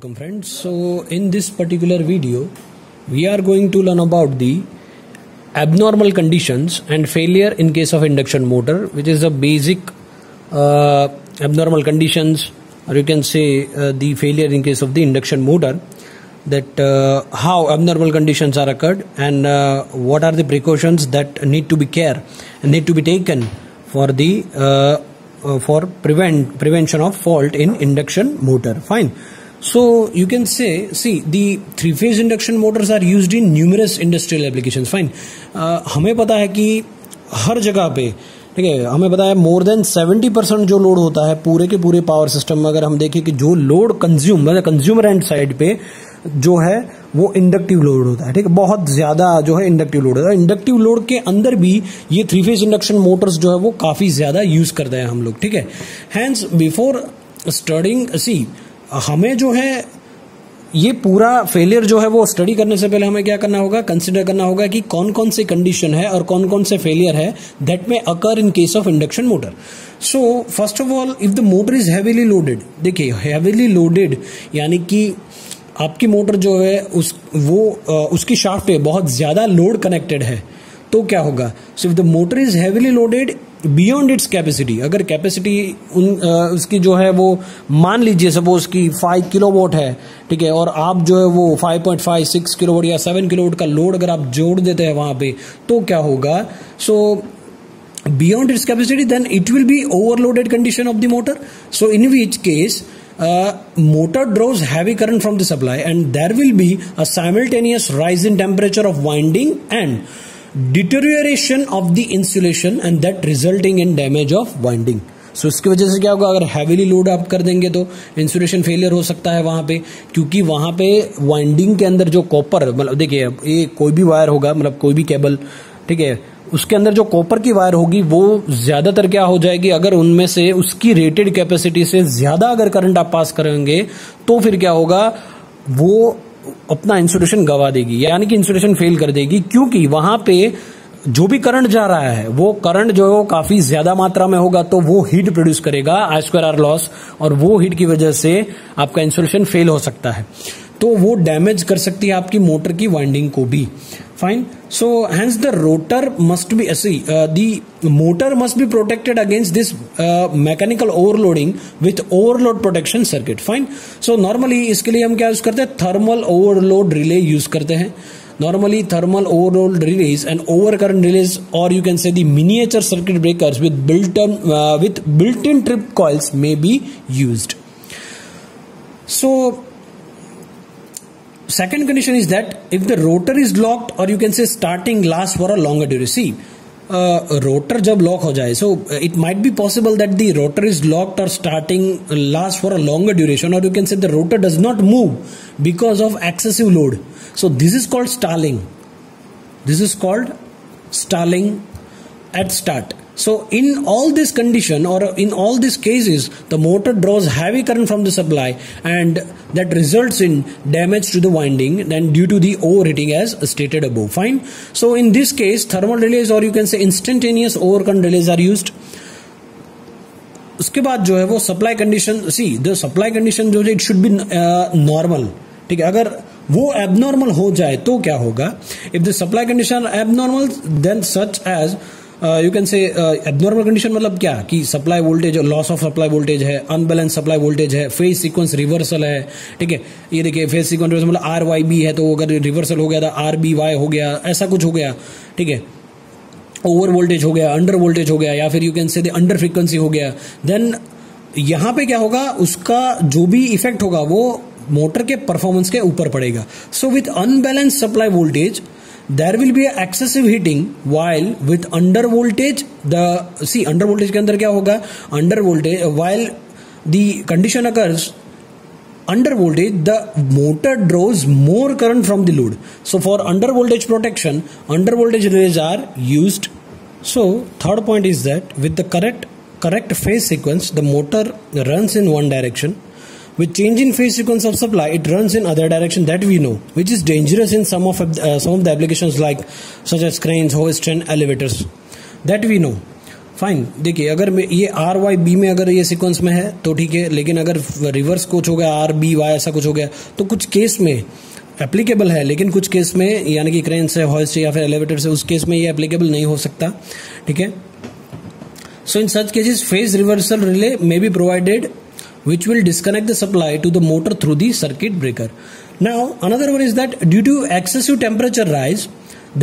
Welcome friends. So in this particular video we are going to learn about the abnormal conditions and failure in case of induction motor, which is the basic abnormal conditions, or you can say the failure in case of the induction motor, that how abnormal conditions are occurred and what are the precautions that need to be taken for the for prevention of fault in induction motor. Fine. So you can say, see, the three-phase induction motors are used in numerous industrial applications. Fine. हमें पता है कि हर जगह पे, ठीक है, हमें पता है मोर देन 70% जो लोड होता है पूरे के पूरे पावर सिस्टम में, अगर हम देखें कि जो लोड कंज्यूमर एंड साइड पे जो है वो इंडक्टिव लोड होता है, ठीक है, बहुत ज्यादा जो है इंडक्टिव लोड होता है. इंडक्टिव लोड के अंदर भी ये थ्री फेज इंडक्शन मोटर्स जो है वो काफी ज्यादा यूज करते हैं हम लोग, ठीक है. हैंस बिफोर स्टडिंग, सी, हमें जो है ये पूरा फेलियर जो है वो स्टडी करने से पहले हमें क्या करना होगा, कंसिडर करना होगा कि कौन कौन से कंडीशन है और कौन कौन से फेलियर है दैट में occur in case of induction motor. So first of all, if the motor is heavily loaded, देखिए हैवीली लोडेड यानी कि आपकी मोटर जो है उसकी शाफ्ट पे बहुत ज्यादा लोड कनेक्टेड है, तो क्या होगा. So if the motor is heavily loaded beyond its capacity, अगर कैपेसिटी उसकी जो है वो मान लीजिए सपोज की 5 किलोवाट है, ठीक है, और आप जो है वो 5.5 6 किलोवाट या 7 किलोवाट का लोड अगर आप जोड़ देते हैं वहां पे, तो क्या होगा. So beyond its capacity then it will be overloaded condition of the motor. So in which case motor draws heavy current from the supply and there will be a simultaneous rise in temperature of winding and deterioration of the insulation and that resulting in damage of winding. सो इसकी वजह से क्या होगा, अगर heavily load आप कर देंगे तो इंसुलेशन फेलियर हो सकता है वहां पे, क्योंकि वहां पे वाइंडिंग के अंदर जो कॉपर, मतलब देखिए ये कोई भी वायर होगा, मतलब कोई भी केबल, ठीक है, उसके अंदर जो कॉपर की वायर होगी वो ज्यादातर क्या हो जाएगी, अगर उनमें से उसकी रेटेड कैपेसिटी से ज्यादा अगर करंट आप पास करेंगे तो फिर क्या होगा, वो अपना इंसुलेशन गवा देगी, यानी कि इंसुलेशन फेल कर देगी, क्योंकि वहां पे जो भी करंट जा रहा है वो करंट जो है वो काफी ज्यादा मात्रा में होगा, तो वो हीट प्रोड्यूस करेगा, I2R लॉस, और वो हीट की वजह से आपका इंसुलेशन फेल हो सकता है, तो वो डैमेज कर सकती है आपकी मोटर की वाइंडिंग को भी. Fine. So hence the rotor must be the motor must be protected against this mechanical overloading with overload protection circuit. Fine. So normally इसके लिए हम क्या यूज करते हैं, थर्मल ओवरलोड रिले यूज करते हैं. Normally thermal overload relays and overcurrent relays, or you can say the miniature circuit breakers with built-in trip coils may be used. So second condition is that if the rotor is locked, or you can say starting lasts for a longer duration. See, rotor जब lock हो जाए, so it might be possible that the rotor is locked or starting lasts for a longer duration, or you can say the rotor does not move because of excessive load. So this is called stalling. This is called stalling at start. So in all this condition, or in all these cases, the motor draws heavy current from the supply and that results in damage to the winding and due to the overheating as stated above. Fine. So in this case, thermal relays, or you can say instantaneous overcurrent relays are used. उसके बाद जो है वो supply condition, see the supply condition जो है it should be normal, ठीक है. अगर वो एबनॉर्मल हो जाए तो क्या होगा, if the supply condition abnormal then such as you can say abnormal condition मतलब क्या, कि supply voltage, loss of supply voltage है, अनबैलेंस सप्लाई वोल्टेज है, फेज सीक्वेंस रिवर्सल है, ठीक है. ये देखिए फेज सीक्वेंस मतलब RYB है, तो अगर रिवर्सल हो गया था RBY हो गया, ऐसा कुछ हो गया, ठीक है. ओवर वोल्टेज हो गया, अंडर वोल्टेज हो गया, या फिर यू कैन से अंडर फ्रीक्वेंसी हो गया, देन यहां पे क्या होगा, उसका जो भी इफेक्ट होगा वो मोटर के परफॉर्मेंस के ऊपर पड़ेगा. So with unbalance supply voltage there will be excessive heating, while with under voltage under voltage के अंदर क्या होगा, under voltage while the condition occurs under voltage, the motor draws more current from the load. So for under voltage protection, under voltage relays are used. So third point is that with the correct phase sequence, the motor runs in one direction. With change in phase sequence of supply, it runs in other direction, that we know, which is dangerous in some of the applications like such as cranes, hoists and elevators, that we know. Fine, देखिए अगर ये R Y B में अगर ये sequence में है तो ठीक है, लेकिन अगर रिवर्स कुछ हो गया आर बी वाई ऐसा कुछ हो गया तो कुछ केस में एप्लीकेबल है, लेकिन कुछ केस में यानी कि क्रेन से, हॉइस्ट या फिर एलिवेटर से, उस केस में ये एप्लीकेबल नहीं हो सकता, ठीक है। So in such cases phase reversal relay may be provided which will disconnect the supply to the motor through the circuit breaker. Now another one is that due to excessive temperature rise,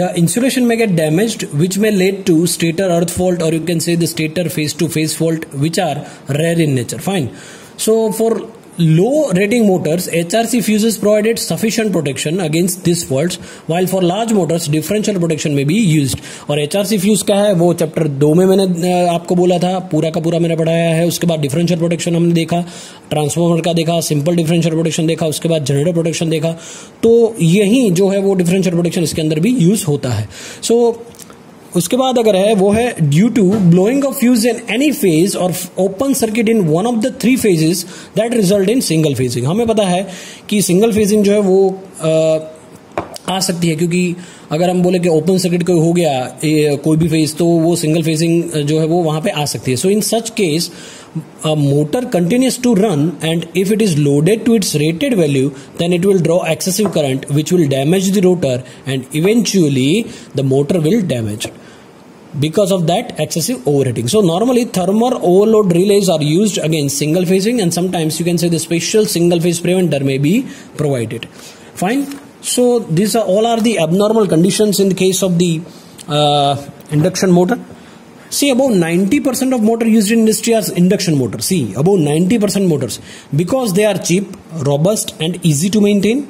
the insulation may get damaged, which may lead to stator earth fault, or you can say the stator phase to phase fault, which are rare in nature. Fine. So for low rating motors, HRC fuses provided sufficient protection against these faults, while for large motors differential protection may be used. और HRC fuse क्या है वो chapter 2 में मैंने आपको बोला था, पूरा का पूरा मैंने पढ़ाया है। उसके बाद डिफरेंशियल प्रोटेक्शन हमने देखा, ट्रांसफार्मर का देखा, सिंपल डिफरेंशियल प्रोटेक्शन देखा, उसके बाद जनरेटर प्रोटेक्शन देखा। तो यही जो है वो डिफरेंशियल प्रोटेक्शन इसके अंदर भी यूज होता है। सो उसके बाद अगर है वो है due to blowing of fuse in any phase और open circuit in one of the 3 phases that result in single phasing. हमें पता है कि सिंगल फेजिंग जो है वो आ सकती है, क्योंकि अगर हम बोले कि ओपन सर्किट कोई हो गया कोई भी फेज, तो वो सिंगल फेजिंग जो है वो वहां पे आ सकती है। So in such case a motor continues to run, and if it is loaded to its rated value, then it will draw excessive current which will damage the rotor, and eventually the motor will damage because of that excessive overheating. So normally thermal overload relays are used against single phasing, and sometimes you can say the special single phase preventer may be provided. Fine. So these are all are the abnormal conditions in the case of the induction motor. See, about 90% of motor used in industry are induction motors. See, about 90% motors, because they are cheap, robust, and easy to maintain.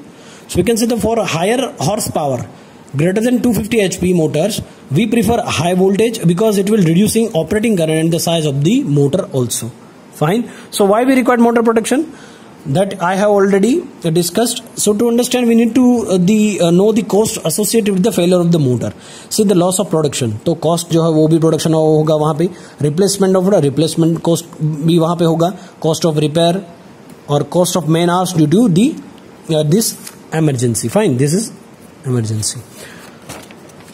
So we can say that for higher horsepower, greater than 250 HP motors, we prefer high voltage because it will reducing operating current and the size of the motor also. Fine. So why we require motor protection? That I have already discussed. So to understand, we need to know the cost associated with the failure of the motor. See, the loss of production, तो cost जो है वो भी production होगा वहाँ पे, replacement of replacement cost भी वहाँ पे होगा, cost of repair और cost of man hours due to the this emergency. Fine, this is emergency.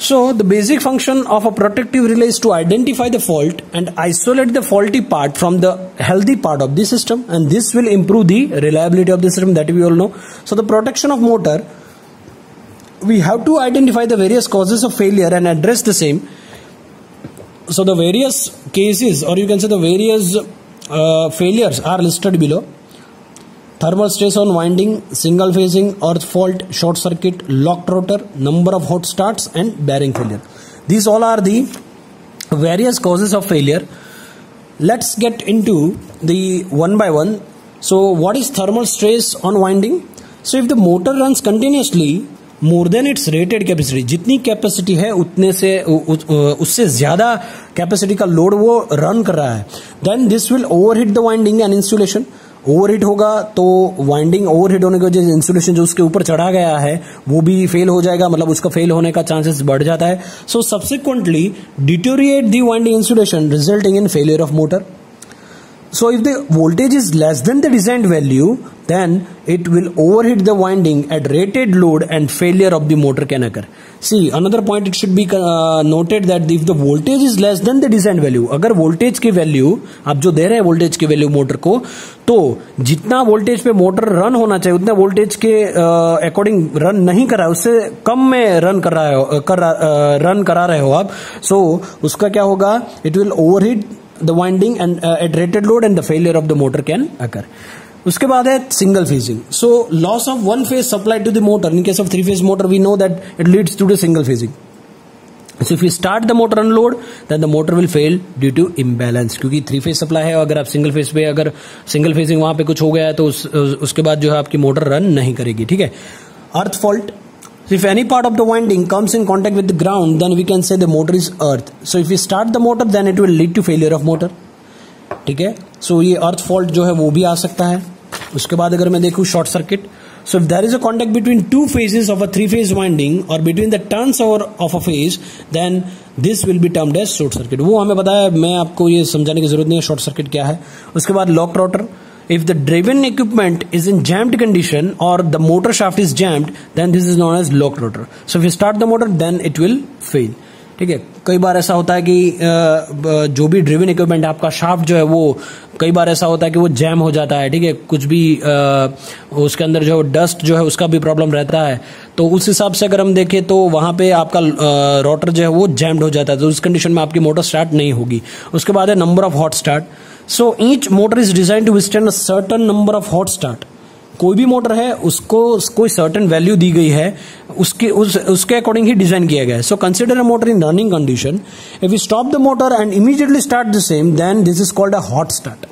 So the basic function of a protective relay is to identify the fault and isolate the faulty part from the healthy part of the system, and this will improve the reliability of the system, that we all know. So the protection of motor, we have to identify the various causes of failure and address the same. So the various cases, or you can say the various failures are listed below. Thermal stress on winding, single phasing, earth fault, short circuit, locked rotor, number of hot starts, and bearing failure. These all are the various causes of failure. Let's get into the one by one. So what is thermal stress on winding? So if the motor runs continuously more than its rated capacity, जितनी capacity है उतने से उससे ज्यादा capacity का load वो run कर रहा है, then this will overheat the winding and insulation. Overheat होगा तो वाइंडिंग ओवरहीट होने की वजह से इंसुलेशन जो उसके ऊपर चढ़ा गया है वो भी फेल हो जाएगा, मतलब उसका फेल होने का चांसेस बढ़ जाता है. So subsequently deteriorate the winding insulation resulting in failure of motor. So if the voltage is less than the designed value, then it will overheat the winding at rated load and failure of the motor can occur. See, another point it should be noted that if the voltage is less than the designed value, अगर voltage की value आप जो दे रहे हैं voltage की value motor को, तो जितना voltage पे मोटर रन होना चाहिए उतना voltage के अकॉर्डिंग रन नहीं कर रहा है, उससे कम में रन करा रहे हो आप. So उसका क्या होगा? It will overheat the winding and at rated load and the failure of the motor can occur. उसके बाद है single phasing. So loss of one phase supply to the motor. In case of 3-phase motor, we know that it leads to the single phasing. So if you start the motor unload, then the motor will fail due to imbalance. क्योंकि 3-phase supply है, अगर आप single phase पे अगर single phasing वहां पे कुछ हो गया है तो उसके बाद जो है आपकी मोटर रन नहीं करेगी. ठीक है. Earth fault. So if any part of the winding comes in contact with the ground, then we can say the motor is earth. So if we start the motor, then it will lead to failure of motor. ठीक है. So ये earth fault जो है वो भी आ सकता है. उसके बाद अगर मैं देखूं short circuit. So if there is a contact between two phases of a 3-phase winding or between the turns of a phase, then this will be termed as short circuit. वो हमें पता है, मैं आपको ये समझाने की जरूरत नहीं है short circuit क्या है. उसके बाद locked rotor. If the driven equipment is in jammed condition or the motor shaft is jammed, then this is known as locked rotor. So if you start the motor, then it will fail. ठीक है। कई बार ऐसा होता है कि जो भी driven equipment है, आपका शाफ्ट जो है वो कई बार ऐसा होता है कि वो जैम हो जाता है, ठीक है, कुछ भी उसके अंदर जो डस्ट जो है उसका भी प्रॉब्लम रहता है। तो उस हिसाब से अगर हम देखें तो वहां पे आपका रोटर जो है वो जैम्ड हो जाता है, तो उस कंडीशन में आपकी मोटर स्टार्ट नहीं होगी। उसके बाद है number of hot start. So each motor is design to withstand a certain number of hot start. कोई भी मोटर है उसको कोई सर्टेन वैल्यू दी गई है, उसके अकॉर्डिंग ही डिजाइन किया गया है। So consider a motor in running condition, if you stop the motor and immediately start the same, then this is called a hot start.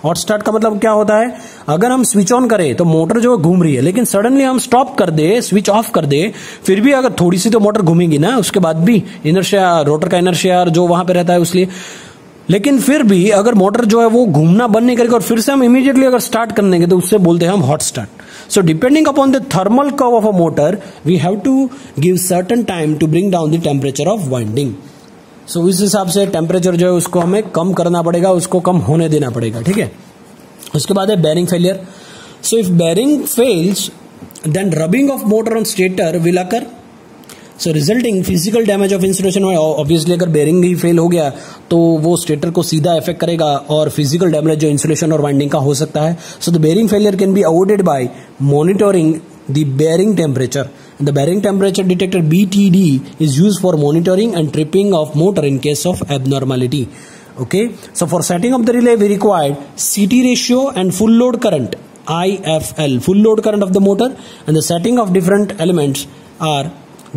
Hot start का मतलब क्या होता है, अगर हम स्विच ऑन करें तो मोटर जो घूम रही है, लेकिन सडनली हम स्टॉप कर दे, स्विच ऑफ कर दे, फिर भी अगर थोड़ी सी तो मोटर घूमेगी ना, उसके बाद भी इनर्शिया, रोटर का इनर्शिया जो वहां पे रहता है उसलिए, लेकिन फिर भी अगर मोटर जो है वो घूमना बंद नहीं करेगी और फिर से हम इमीडिएटली अगर स्टार्ट कर देंगे तो उससे बोलते हैं हम hot start. So depending upon the thermal curve of a motor, we have to give certain time to bring down the temperature of winding. So इस हिसाब से टेम्परेचर जो है उसको हमें कम करना पड़ेगा, उसको कम होने देना पड़ेगा, ठीक है। उसके बाद है bearing failure. So if bearing fails, then rubbing of motor on stator will occur, so resulting physical damage of insulation. Obviously अगर बेरिंग ही फेल हो गया तो वो स्टेटर को सीधा इफेक्ट करेगा और फिजिकल डैमेज जो इंसुलेशन और वाइंडिंग का हो सकता है। So the bearing failure can be avoided by monitoring the bearing temperature. The bearing temperature detector BTD is used for monitoring and tripping of motor in case of abnormality. Okay, so for setting up the relay we required CT ratio and full load current, IFL, full load current of the motor, and the setting of different elements are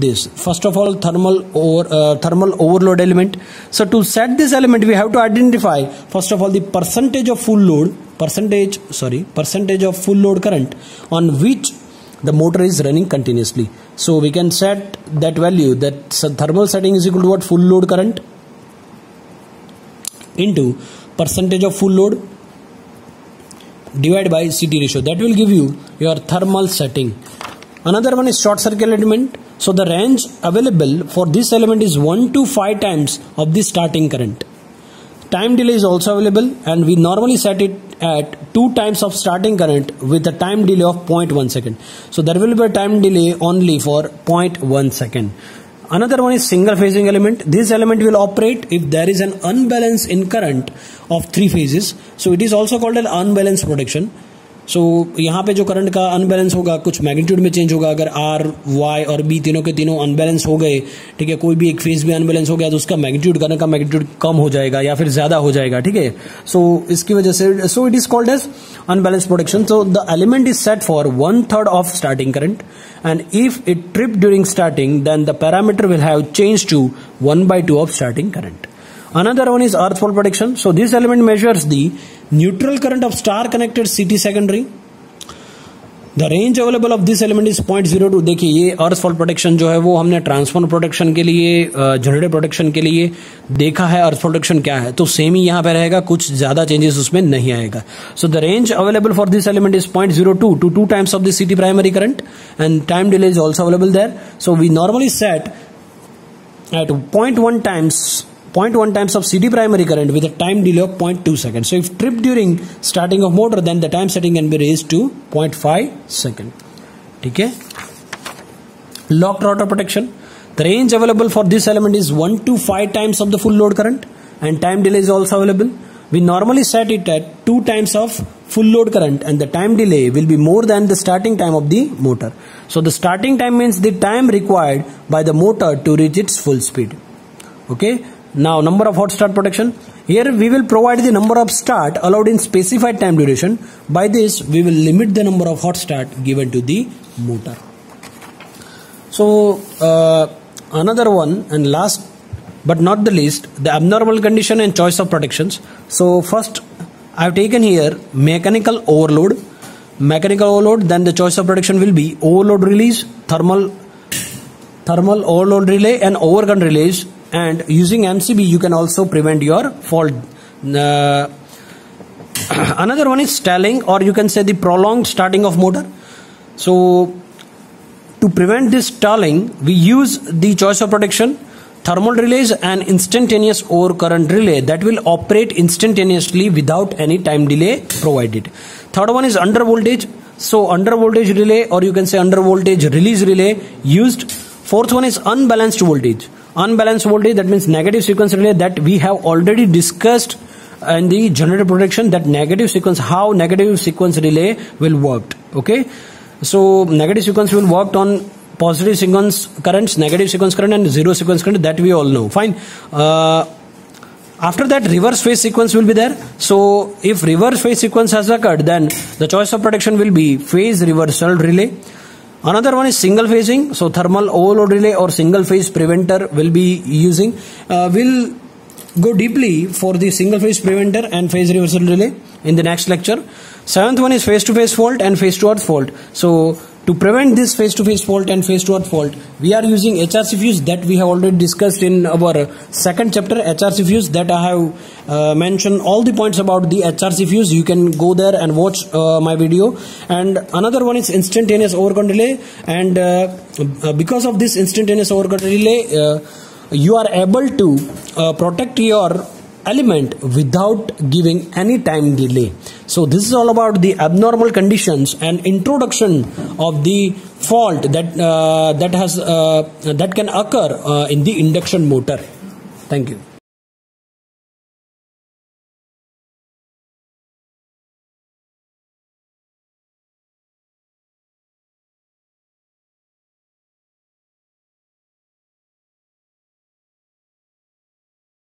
this. First of all, thermal overload element. So to set this element we have to identify first of all the percentage of full load, percentage of full load current on which the motor is running continuously. So we can set that value, that thermal setting is equal to what, full load current into percentage of full load divided by CT ratio. That will give you your thermal setting. Another one is short circuit element. So the range available for this element is 1 to 5 times of the starting current. Time delay is also available, and we normally set it at 2 times of starting current with a time delay of 0.1 second. So there will be a time delay only for 0.1 second. Another one is single phasing element. This element will operate if there is an unbalance in current of 3 phases. So it is also called an unbalanced protection. सो यहाँ पे जो current का unbalance होगा, कुछ magnitude में change होगा, अगर R Y और बी तीनों के तीनों अनबैलेंस हो गए, ठीक है, कोई भी एक फेज भी अनबैलेंस हो गया तो उसका मैग्नीट्यूड, करंट का मैग्नीट्यूड कम हो जाएगा या फिर ज्यादा हो जाएगा, ठीक है। सो इसकी वजह से so it is called as unbalance protection. So the element is set for 1/3 of starting current, and if it trip during starting then the parameter will have change to 1/2 of starting current. Another one is earth fault protection. So this element measures the neutral current of star connected CT secondary. The range available of this element is 0.02. देखिए ये अर्थ fault protection जो है वो हमने transformer protection के लिए, generator protection के लिए देखा है। अर्थ प्रोटेक्शन क्या है तो सेम ही यहाँ पे रहेगा, कुछ ज्यादा चेंजेस उसमें नहीं आएगा. So the range available for this element is 0.02 to 2 times of the CT primary current, and time delay is also available there. So we normally set at 0.1 times of CD primary current with a time delay of 0.2 seconds. So if tripped during starting of motor, then the time setting can be raised to 0.5 second. ठीक है. Locked rotor protection. The range available for this element is 1 to 5 times of the full load current, and time delay is also available. We normally set it at 2 times of full load current, and the time delay will be more than the starting time of the motor. So the starting time means the time required by the motor to reach its full speed. Okay. Now number of hot start protection. Here we will provide the number of start allowed in specified time duration. By this we will limit the number of hot start given to the motor. So another one and last but not the least, the abnormal condition and choice of protections. So first I have taken here mechanical overload. Then the choice of protection will be overload release, thermal overload relay and overcurrent relays. And using MCB you can also prevent your fault. Another one is stalling, or you can say the prolonged starting of motor. So to prevent this stalling we use the choice of protection, thermal relays and instantaneous overcurrent relay that will operate instantaneously without any time delay provided. Third one is under voltage. So under voltage relay, or you can say under voltage release relay used. Fourth one is unbalanced voltage. unbalanced voltage, that means negative sequence relay, that we have already discussed in the generator protection, that negative sequence, how negative sequence relay will work. Okay, so negative sequence will work on positive sequence currents, negative sequence current, and zero sequence current, that we all know. Fine. After that, reverse phase sequence will be there. So if reverse phase sequence has occurred, then the choice of protection will be phase reversal relay. Another one is single phasing. So thermal overload relay or single phase preventer will be using. We'll go deeply for the single phase preventer and phase reversal relay in the next lecture. Seventh one is phase to phase fault and phase to earth fault. So to prevent this phase to phase fault and phase to earth fault, we are using HRC fuse that we have already discussed in our second chapter, HRC fuse, that I have mentioned all the points about the HRC fuse. You can go there and watch my video. And another one is instantaneous overcurrent relay, and because of this instantaneous overcurrent relay, you are able to protect your element without giving any time delay. So this is all about the abnormal conditions and introduction of the fault that that can occur in the induction motor. Thank you.